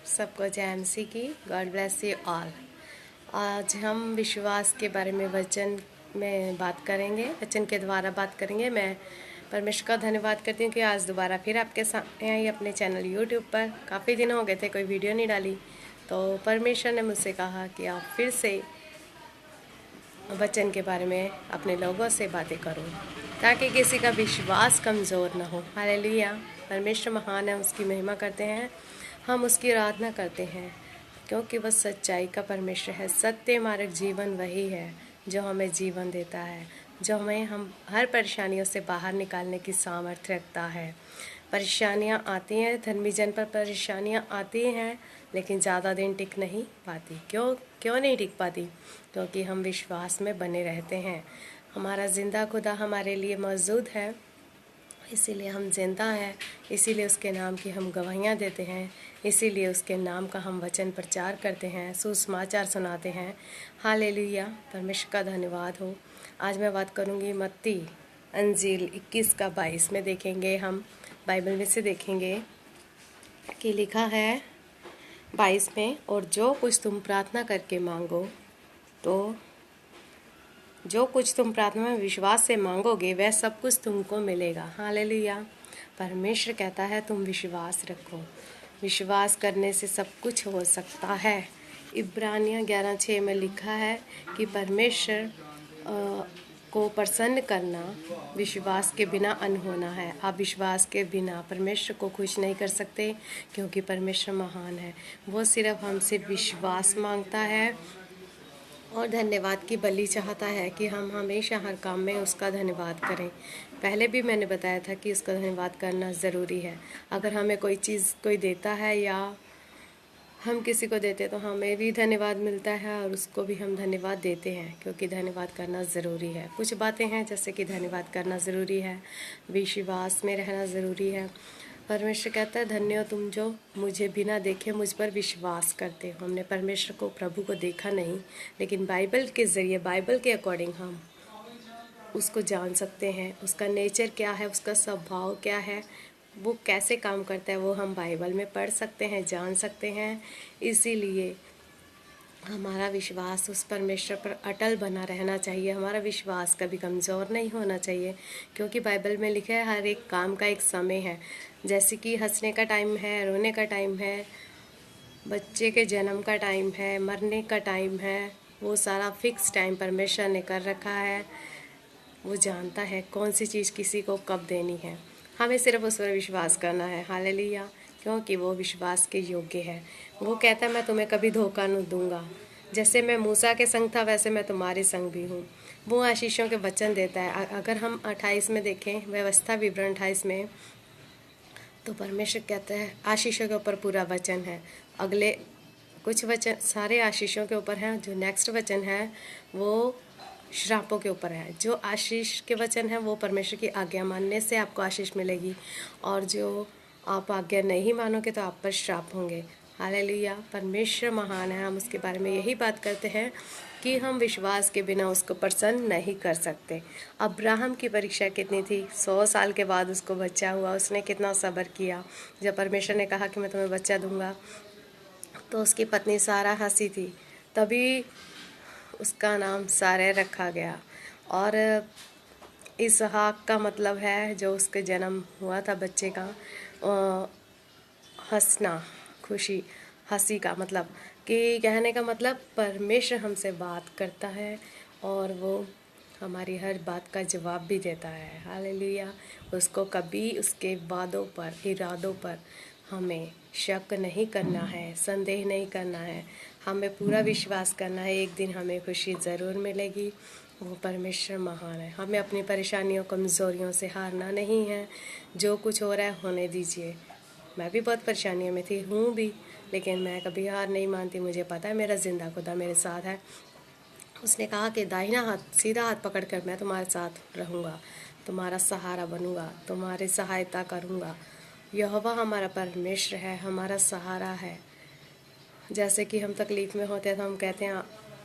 सबको जय एमसी की। God bless you all. आज हम विश्वास के बारे में वचन में बात करेंगे, वचन के द्वारा बात करेंगे। मैं परमेश्वर का धन्यवाद करती हूँ कि आज दोबारा फिर आपके सामने आई अपने चैनल यूट्यूब पर। काफ़ी दिन हो गए थे कोई वीडियो नहीं डाली, तो परमेश्वर ने मुझसे कहा कि आप फिर से वचन के बारे में अपने लोगों से बातें करो ताकि किसी का विश्वास कमज़ोर ना हो। हालेलुया। परमेश्वर महान है, उसकी महिमा करते हैं, हम उसकी आराधना करते हैं क्योंकि वह सच्चाई का परमेश्वर है। सत्य मार्ग जीवन वही है जो हमें जीवन देता है, जो हमें हम हर परेशानियों से बाहर निकालने की सामर्थ्य रखता है। परेशानियां आती हैं, धर्मी जन पर परेशानियां आती हैं, लेकिन ज़्यादा दिन टिक नहीं पाती। क्यों नहीं टिक पाती? क्योंकि हम विश्वास में बने रहते हैं। हमारा जिंदा खुदा हमारे लिए मौजूद है, इसीलिए हम जिंदा हैं, इसीलिए उसके नाम की हम गवाहियाँ देते हैं, इसीलिए उसके नाम का हम वचन प्रचार करते हैं, सुसमाचार सुनाते हैं। हालेलुया। परमेश्वर का धन्यवाद हो। आज मैं बात करूंगी मत्ती अंजील 21:22 में देखेंगे, हम बाइबल में से देखेंगे कि लिखा है 22 में, और जो कुछ तुम प्रार्थना करके मांगो तो जो कुछ तुम प्रार्थना में विश्वास से मांगोगे वह सब कुछ तुमको मिलेगा। हालेलुया। परमेश्वर कहता है तुम विश्वास रखो, विश्वास करने से सब कुछ हो सकता है। इब्रानियों 11:6 में लिखा है कि परमेश्वर को प्रसन्न करना विश्वास के बिना अनहोना है। आप विश्वास के बिना परमेश्वर को खुश नहीं कर सकते, क्योंकि परमेश्वर महान है। वो सिर्फ हमसे विश्वास मांगता है और धन्यवाद की बलि चाहता है कि हम हमेशा हर काम में उसका धन्यवाद करें। पहले भी मैंने बताया था कि उसका धन्यवाद करना ज़रूरी है। अगर हमें कोई चीज़ कोई देता है या हम किसी को देते हैं तो हमें भी धन्यवाद मिलता है और उसको भी हम धन्यवाद देते हैं, क्योंकि धन्यवाद करना ज़रूरी है। कुछ बातें हैं जैसे कि धन्यवाद करना ज़रूरी है, विश्वास में रहना ज़रूरी है। परमेश्वर कहता है धन्य हो तुम जो मुझे बिना देखे मुझ पर विश्वास करते हो। हमने परमेश्वर को, प्रभु को देखा नहीं, लेकिन बाइबल के ज़रिए, बाइबल के अकॉर्डिंग हम उसको जान सकते हैं। उसका नेचर क्या है, उसका स्वभाव क्या है, वो कैसे काम करता है, वो हम बाइबल में पढ़ सकते हैं, जान सकते हैं। इसीलिए हमारा विश्वास उस परमेश्वर पर अटल बना रहना चाहिए। हमारा विश्वास कभी कमज़ोर नहीं होना चाहिए, क्योंकि बाइबल में लिखा है हर एक काम का एक समय है। जैसे कि हंसने का टाइम है, रोने का टाइम है, बच्चे के जन्म का टाइम है, मरने का टाइम है, वो सारा फिक्स टाइम परमेश्वर ने कर रखा है। वो जानता है कौन सी चीज़ किसी को कब देनी है। हमें सिर्फ उस पर विश्वास करना है। हालेलुया। क्योंकि वो विश्वास के योग्य है। वो कहता है मैं तुम्हें कभी धोखा नहीं दूंगा। जैसे मैं मूसा के संग था वैसे मैं तुम्हारे संग भी हूँ। वो आशीषों के वचन देता है। अगर हम 28 में देखें, व्यवस्था विवरण 28 में, तो परमेश्वर कहता है आशीषों के ऊपर पूरा वचन है। अगले कुछ वचन सारे आशीषों के ऊपर हैं, जो नेक्स्ट वचन है वो श्रापों के ऊपर है। जो आशीष के वचन है वो परमेश्वर की आज्ञा मानने से आपको आशीष मिलेगी, और जो आप आज्ञा नहीं मानोगे तो आप पर श्राप होंगे। हालेलुया। परमेश्वर महान है। हम उसके बारे में यही बात करते हैं कि हम विश्वास के बिना उसको प्रसन्न नहीं कर सकते। अब्राहम की परीक्षा कितनी थी? 100 साल के बाद उसको बच्चा हुआ। उसने कितना सब्र किया। जब परमेश्वर ने कहा कि मैं तुम्हें बच्चा दूंगा, तो उसकी पत्नी सारा हंसी थी, तभी उसका नाम सारे रखा गया। और इसहाक का मतलब है जो उसके जन्म हुआ था बच्चे का, हंसना, खुशी, हंसी का मतलब कि कहने का मतलब परमेश्वर हमसे बात करता है और वो हमारी हर बात का जवाब भी देता है। हालेलुया। उसको कभी उसके वादों पर, इरादों पर हमें शक नहीं करना है, संदेह नहीं करना है। हमें पूरा विश्वास करना है, एक दिन हमें खुशी ज़रूर मिलेगी। वो परमेश्वर महान है। हमें अपनी परेशानियों, कमज़ोरियों से हारना नहीं है। जो कुछ हो रहा है होने दीजिए। मैं भी बहुत परेशानियों में थी, हूँ भी, लेकिन मैं कभी हार नहीं मानती। मुझे पता है मेरा जिंदा खुदा मेरे साथ है। उसने कहा कि दाहिना हाथ, सीधा हाथ पकड़कर मैं तुम्हारे साथ रहूँगा, तुम्हारा सहारा बनूँगा, तुम्हारी सहायता करूँगा। यहोवा हमारा परमेश्वर है, हमारा सहारा है। जैसे कि हम तकलीफ़ में होते हैं तो हम कहते हैं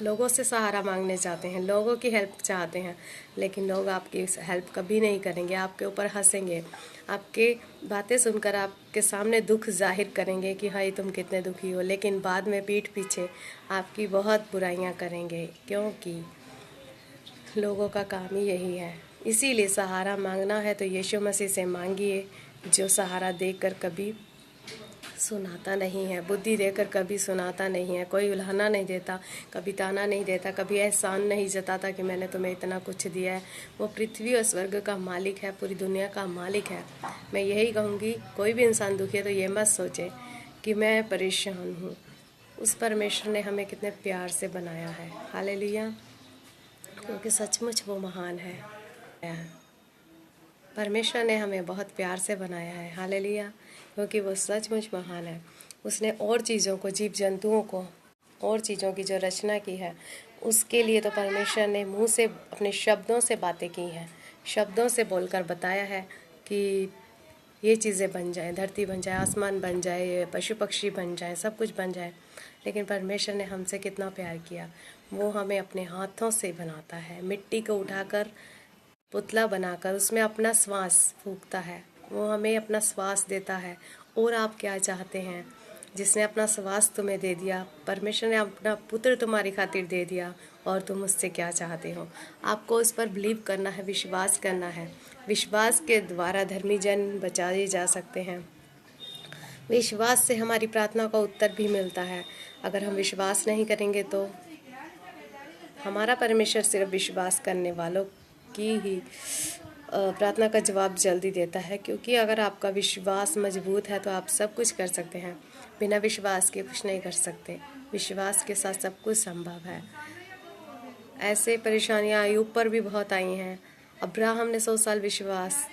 लोगों से सहारा मांगने जाते हैं, लोगों की हेल्प चाहते हैं, लेकिन लोग आपकी हेल्प कभी नहीं करेंगे, आपके ऊपर हंसेंगे, आपके बातें सुनकर आपके सामने दुख जाहिर करेंगे कि हाय तुम कितने दुखी हो, लेकिन बाद में पीठ पीछे आपकी बहुत बुराइयां करेंगे, क्योंकि लोगों का काम ही यही है। इसीलिए सहारा मांगना है तो यीशु मसीह से मांगिए, जो सहारा देकर कभी सुनाता नहीं है, बुद्धि देकर कभी सुनाता नहीं है, कोई उल्हाना नहीं देता, कभी ताना नहीं देता, कभी एहसान नहीं जताता कि मैंने तुम्हें इतना कुछ दिया है। वो पृथ्वी और स्वर्ग का मालिक है, पूरी दुनिया का मालिक है। मैं यही कहूँगी, कोई भी इंसान दुखी है तो ये मत सोचे कि मैं परेशान हूँ। उस परमेश्वर ने हमें कितने प्यार से बनाया है, हालेलुया, क्योंकि सचमुच वो महान है। परमेश्वर ने हमें बहुत प्यार से बनाया है, हालेलुया, क्योंकि वो सचमुच महान है। उसने और चीज़ों को, जीव जंतुओं को, और चीज़ों की जो रचना की है, उसके लिए तो परमेश्वर ने मुंह से, अपने शब्दों से बातें की हैं, शब्दों से बोलकर बताया है कि ये चीज़ें बन जाए, धरती बन जाए, आसमान बन जाए, पशु पक्षी बन जाए, सब कुछ बन जाए। लेकिन परमेश्वर ने हमसे कितना प्यार किया, वो हमें अपने हाथों से बनाता है, मिट्टी को उठाकर पुतला बनाकर उसमें अपना श्वास फूंकता है, वो हमें अपना श्वास देता है। और आप क्या चाहते हैं? जिसने अपना श्वास तुम्हें दे दिया, परमेश्वर ने अपना पुत्र तुम्हारी खातिर दे दिया, और तुम उससे क्या चाहते हो? आपको उस पर बिलीव करना है, विश्वास करना है। विश्वास के द्वारा धर्मी जन बचाए जा सकते हैं। विश्वास से हमारी प्रार्थना का उत्तर भी मिलता है। अगर हम विश्वास नहीं करेंगे तो हमारा परमेश्वर सिर्फ विश्वास करने वालों की ही प्रार्थना का जवाब जल्दी देता है, क्योंकि अगर आपका विश्वास मजबूत है तो आप सब कुछ कर सकते हैं। बिना विश्वास के कुछ नहीं कर सकते। विश्वास के साथ सब कुछ संभव है। ऐसे परेशानियां अय्यूब पर भी बहुत आई हैं। अब्राहम ने 100 साल विश्वास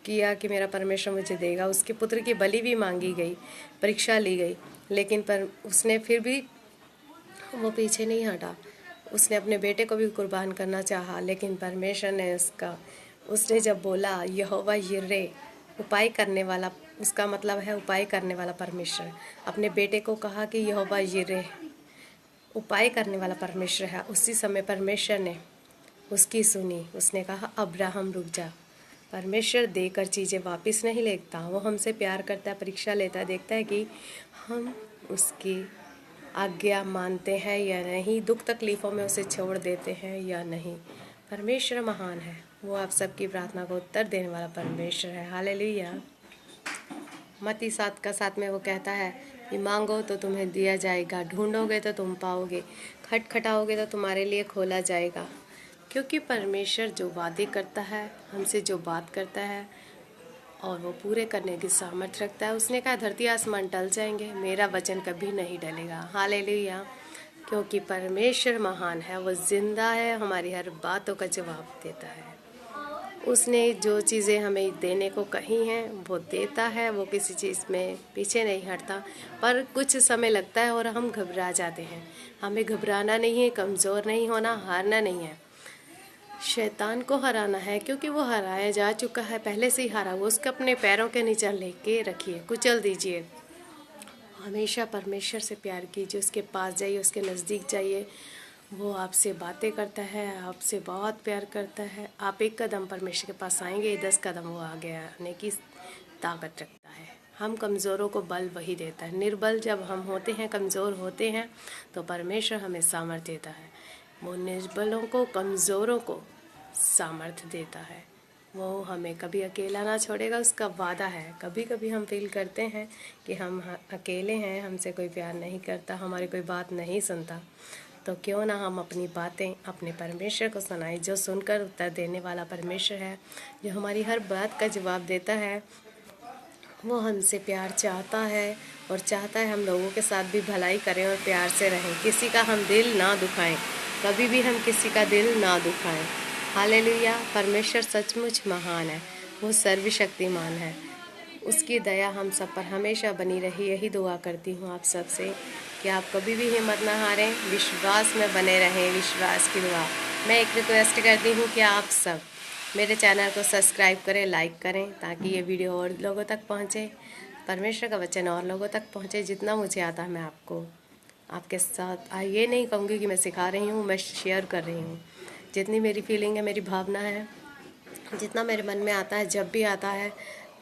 किया कि मेरा परमेश्वर मुझे देगा। उसके पुत्र की बलि भी मांगी गई, परीक्षा ली गई, लेकिन पर उसने फिर भी वो पीछे नहीं हटा। उसने अपने बेटे को भी कुर्बान करना चाहा, लेकिन परमेश्वर ने उसने जब बोला यहोवा यिर्रे, उपाय करने वाला, उसका मतलब है उपाय करने वाला परमेश्वर, अपने बेटे को कहा कि यहोवा यिर्रे, उपाय करने वाला परमेश्वर है। उसी समय परमेश्वर ने उसकी सुनी। उसने कहा अब्राहम रुक जा। परमेश्वर देकर चीज़ें वापस नहीं लेता, वो हमसे प्यार करता है, परीक्षा लेता है, देखता है कि हम उसकी आज्ञा मानते हैं या नहीं, दुख तकलीफ़ों में उसे छोड़ देते हैं या नहीं। परमेश्वर महान है, वो आप सबकी प्रार्थना को उत्तर देने वाला परमेश्वर है, हालेलुया। मत्ती 7:7 में वो कहता है कि मांगो तो तुम्हें दिया जाएगा, ढूंढोगे तो तुम पाओगे, खटखटाओगे तो तुम्हारे लिए खोला जाएगा। क्योंकि परमेश्वर जो वादे करता है, हमसे जो बात करता है और वो पूरे करने की सामर्थ्य रखता है। उसने कहा धरती आसमान टल जाएंगे, मेरा वचन कभी नहीं टलेगा, हालेलुया। क्योंकि परमेश्वर महान है, वो जिंदा है, हमारी हर बातों का जवाब देता है। उसने जो चीज़ें हमें देने को कही हैं वो देता है, वो किसी चीज़ में पीछे नहीं हटता। पर कुछ समय लगता है और हम घबरा जाते हैं। हमें घबराना नहीं है, कमज़ोर नहीं होना, हारना नहीं है। शैतान को हराना है, क्योंकि वो हराया जा चुका है, पहले से ही हारा हुआ। उसके अपने पैरों के नीचे लेके रखिए, कुचल दीजिए। हमेशा परमेश्वर से प्यार कीजिए, उसके पास जाइए, उसके नज़दीक जाइए। वो आपसे बातें करता है, आपसे बहुत प्यार करता है। आप एक कदम परमेश्वर के पास आएंगे, 10 कदम वो आगे आने की ताकत रखता है। हम कमज़ोरों को बल वही देता है। निर्बल जब हम होते हैं, कमज़ोर होते हैं, तो परमेश्वर हमें सामर्थ्य देता है। वो निर्बलों को, कमज़ोरों को सामर्थ्य देता है। वो हमें कभी अकेला ना छोड़ेगा, उसका वादा है। कभी कभी हम फील करते हैं कि हम अकेले हैं, हमसे कोई प्यार नहीं करता, हमारी कोई बात नहीं सुनता, तो क्यों ना हम अपनी बातें अपने परमेश्वर को सुनाएं, जो सुनकर उत्तर देने वाला परमेश्वर है, जो हमारी हर बात का जवाब देता है। वो हमसे प्यार चाहता है और चाहता है हम लोगों के साथ भी भलाई करें और प्यार से रहें, किसी का हम दिल ना दुखाएं, कभी भी हम किसी का दिल ना दुखाएं, हालेलुया। परमेश्वर सचमुच महान है, वो सर्वशक्तिमान है। उसकी दया हम सब पर हमेशा बनी रही। यही दुआ करती हूँ आप सब से कि आप कभी भी हिम्मत ना हारें, विश्वास में बने रहें, विश्वास की दुआ। मैं एक रिक्वेस्ट करती हूँ कि आप सब मेरे चैनल को सब्सक्राइब करें, लाइक करें, ताकि ये वीडियो और लोगों तक पहुँचे, परमेश्वर का वचन और लोगों तक पहुँचे। जितना मुझे आता है मैं आपको आपके साथ ये नहीं कहूँगी कि मैं सिखा रही हूँ, मैं शेयर कर रही हूँ। जितनी मेरी फीलिंग है, मेरी भावना है, जितना मेरे मन में आता है, जब भी आता है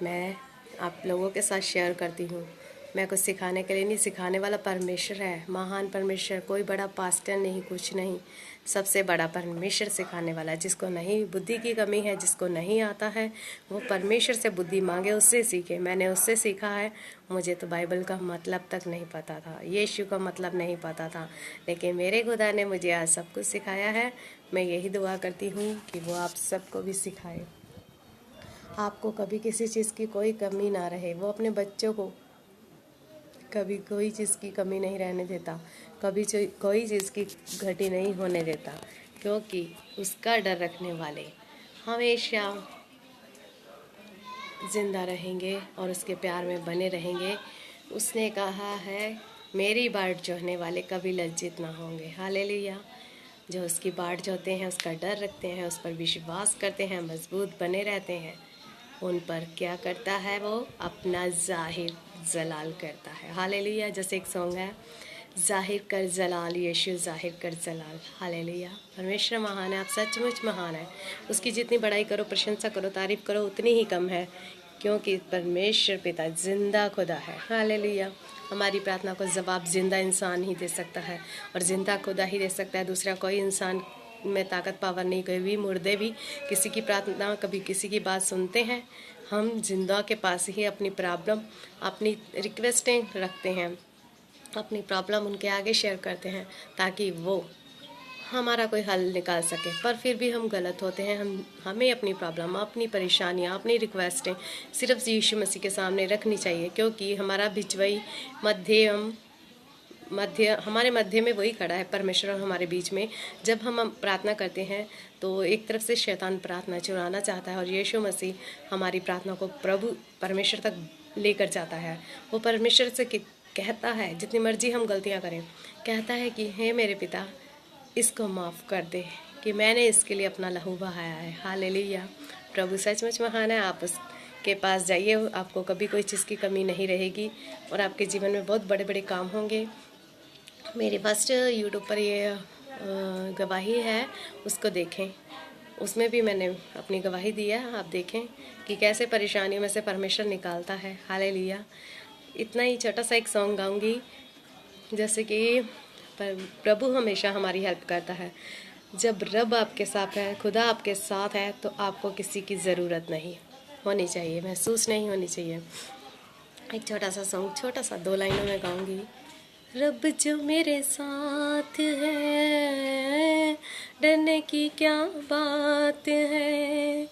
मैं आप लोगों के साथ शेयर करती हूँ। मैं कुछ सिखाने के लिए नहीं, सिखाने वाला परमेश्वर है, महान परमेश्वर, कोई बड़ा पास्टर नहीं, कुछ नहीं, सबसे बड़ा परमेश्वर सिखाने वाला है। जिसको नहीं बुद्धि की कमी है, जिसको नहीं आता है, वो परमेश्वर से बुद्धि मांगे, उससे सीखे। मैंने उससे सीखा है। मुझे तो बाइबल का मतलब तक नहीं पता था, यीशु का मतलब नहीं पता था, लेकिन मेरे खुदा ने मुझे आज सब कुछ सिखाया है। मैं यही दुआ करती हूँ कि वो आप सबको भी सिखाए, आपको कभी किसी चीज़ की कोई कमी ना रहे। वो अपने बच्चों को कभी कोई चीज़ की कमी नहीं रहने देता, कभी कोई चीज़ की घटी नहीं होने देता, क्योंकि उसका डर रखने वाले हमेशा जिंदा रहेंगे और उसके प्यार में बने रहेंगे। उसने कहा है, मेरी बाट जोहने वाले कभी लज्जित ना होंगे। हालेलुया। जो उसकी बाट जोहते हैं, उसका डर रखते हैं, उस पर विश्वास करते हैं, मजबूत बने रहते हैं, उन पर क्या करता है, वो अपना जाहिर जलाल करता है। हालेलुया। जैसे एक सॉन्ग है, जाहिर कर जलाल, यीशु जाहिर कर जलाल। हालेलुया। परमेश्वर महान है, आप सचमुच महान है। उसकी जितनी बड़ाई करो, प्रशंसा करो, तारीफ करो, उतनी ही कम है, क्योंकि परमेश्वर पिता जिंदा खुदा है। हालेलुया। हमारी प्रार्थना को जवाब जिंदा इंसान ही दे सकता है, और जिंदा खुदा ही दे सकता है। दूसरा कोई इंसान में ताकत पावर नहीं, कोई भी मुर्दे भी किसी की प्रार्थना, कभी किसी की बात सुनते हैं। हम जिंदा के पास ही अपनी प्रॉब्लम, अपनी रिक्वेस्टें रखते हैं, अपनी प्रॉब्लम उनके आगे शेयर करते हैं, ताकि वो हमारा कोई हल निकाल सके। पर फिर भी हम गलत होते हैं। हमें अपनी प्रॉब्लम, अपनी परेशानियाँ, अपनी रिक्वेस्टें सिर्फ यीशु मसीह के सामने रखनी चाहिए, क्योंकि हमारा बिचवई हमारे मध्य में वही खड़ा है, परमेश्वर और हमारे बीच में। जब हम प्रार्थना करते हैं तो एक तरफ से शैतान प्रार्थना चुराना चाहता है, और यीशु मसीह हमारी प्रार्थना को प्रभु परमेश्वर तक लेकर जाता है। वो परमेश्वर से कहता है, जितनी मर्जी हम गलतियां करें, कहता है कि हे मेरे पिता, इसको माफ़ कर दे, कि मैंने इसके लिए अपना लहू बहाया है। हालेलुया। प्रभु सचमुच महान है। आप उसके पास जाइए, आपको कभी कोई चीज़ की कमी नहीं रहेगी, और आपके जीवन में बहुत बड़े बड़े काम होंगे। मेरे फर्स्ट यूट्यूब पर ये गवाही है, उसको देखें, उसमें भी मैंने अपनी गवाही दी है। आप देखें कि कैसे परेशानियों में से परमेश्वर निकालता है। हालेलुया। इतना ही छोटा सा एक सॉन्ग गाऊंगी, जैसे कि प्रभु हमेशा हमारी हेल्प करता है। जब रब आपके साथ है, खुदा आपके साथ है, तो आपको किसी की ज़रूरत नहीं होनी चाहिए, महसूस नहीं होनी चाहिए। एक छोटा सा सॉन्ग, छोटा सा 2 लाइनों में गाऊंगी। रब जो मेरे साथ है, डरने की क्या बात है,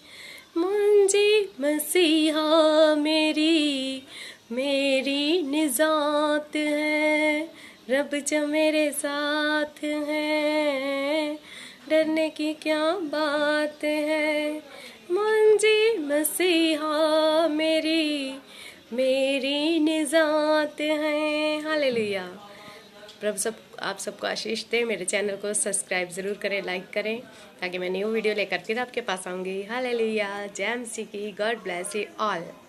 मुझे मसीहा मेरी निजात है। रब जो मेरे साथ है, डरने की क्या बात है, मुझे मसीहा मेरी निजात है। हालेलुया। प्रभु आप सबको आशीष दे। मेरे चैनल को सब्सक्राइब ज़रूर करें, लाइक करें, ताकि मैं न्यू वीडियो लेकर फिर आपके पास आऊँगी। हालेलुया। जय मसीह की। God bless you all.